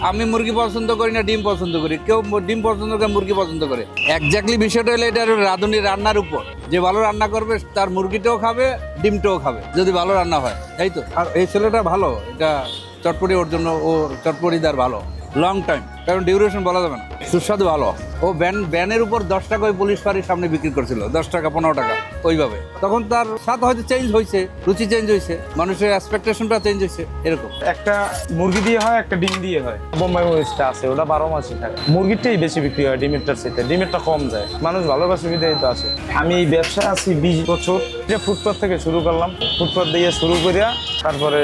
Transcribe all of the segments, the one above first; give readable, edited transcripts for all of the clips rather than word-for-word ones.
আমি মুরগি পছন্দ করি না ডিম পছন্দ করি, কেউ ডিম পছন্দ করে মুরগি পছন্দ করে। একজাক্টলি বিষয়টা হলো এটা রাঁধুনি রান্নার উপর, যে ভালো রান্না করবে তার মুরগিটাও খাবে ডিমটাও খাবে যদি ভালো রান্না হয়। এই তো। আর এই ছেলেটা ভালো, এটা চটপটি ওর জন্য, ও চটপটিদার ভালো লং টাইম, কারণ ডিউরেশন বলা যাবে না। সুস্বাদু ভালো। ও ব্যানের উপর 10 টাকা ওই পুলিশ ফাঁড়ির সামনে বিক্রি করছিল, 10 টাকা 15 টাকা ওইভাবে। তখন তার স্বাদ হয়তো চেঞ্জ হয়েছে, রুচি চেঞ্জ হয়েছে, মানুষের এক্সপেকটেশনটা চেঞ্জ হয়েছে, এরকম। একটা মুরগি দিয়ে হয়, একটা ডিম দিয়ে হয়। বোম্বাই মরিচটা আছে, ওটা 12 মাসই থাকে। মুরগিরটাই বেশি বিক্রি হয় ডিমেরটার চাইতে, ডিমেরটা কম যায়। মানুষ ভালোবাসে বিধায় তো আছে। আমি এই ব্যবসা আছি 20 বছর। যে ফুটপাত থেকে শুরু করলাম, ফুটপাত দিয়ে শুরু করিয়া তারপরে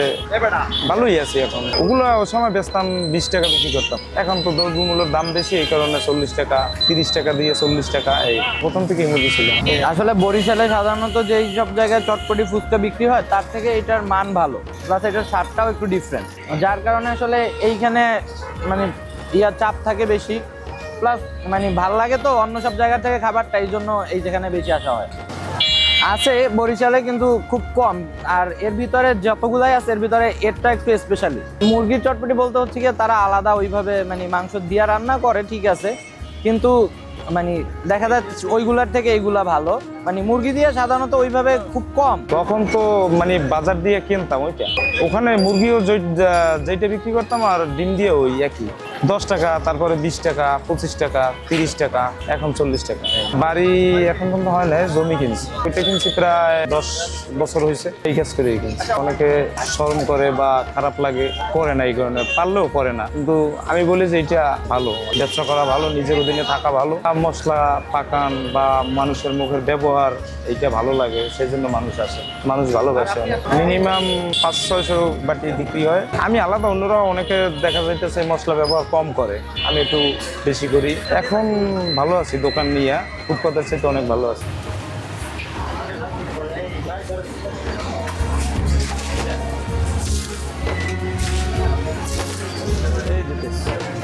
ভালোই আছি এখন। ওগুলো ওই সময় বেচতাম 20 টাকা বিক্রি করতাম। এখন তো দ্রব্যমূল্যের দাম বেশি, এই কারণে 40 টাকা 30 টাকা দিয়ে 40 টাকা এই প্রথম থেকে মুরগি ছিল। আসলে বরিশালে সাধারণত যেই সব জায়গায় চটপটি ফুচকা বিক্রি হয় তার থেকে এটার মান ভালো, প্লাস এটার স্বাদটাও একটু ডিফারেন্ট, যার কারণে আসলে এইখানে মানে চাপ থাকে বেশি, প্লাস মানে ভাল লাগে তো অন্য সব জায়গা থেকে খাবারটা, এই জন্য এই যেখানে বেশি আসা হয়। আছে বরিশালে কিন্তু খুব কম, আর এর ভিতরে যতগুলাই আছে এর ভিতরে এরটা একটু স্পেশালি। মুরগির চটপটি বলতে হচ্ছে কি তারা আলাদা ওইভাবে মানে মাংস দিয়া রান্না করে, ঠিক আছে, কিন্তু মানে দেখা যাচ্ছে ওইগুলার থেকে এইগুলা ভালো। মানে মুরগি দিয়ে সাধারণত ওইভাবে খুব কম। তখন তো মানে বাজার দিয়ে কিনতাম ওইটা, ওখানে মুরগিও যেটা বিক্রি করতাম আর ডিম দিয়ে ওই একই 10 টাকা, তারপরে 20 টাকা 25 টাকা 30 টাকা, এখন 40 টাকা। বাড়ি এখন পর্যন্ত হয় না, জমি কিনছি, ওইটা কিনছি প্রায় 10 বছর হয়েছে। এই কাজ করে কিনছি। অনেকে শরম করে বা খারাপ লাগে, করে না, এই কারণে পারলেও করে না, কিন্তু আমি বলি যে এটা ভালো, ব্যবসা করা ভালো, নিজের অধীনে থাকা ভালো। মশলা পাকান বা মানুষের মুখের ব্যবহার এইটা ভালো লাগে, সেই জন্য মানুষ আসে, মানুষ ভালোবাসে। মিনিমাম 500-600 বাটি বিক্রি হয়। আমি আলাদা, অন্যরা অনেকে দেখা যাইতেছে মশলা ব্যবহার কম করে, আমি একটু বেশি করি। এখন ভালো আছি, দোকান নিয়ে ফুটপাতের চাইতে অনেক ভালো আছি। এই দিতেছি।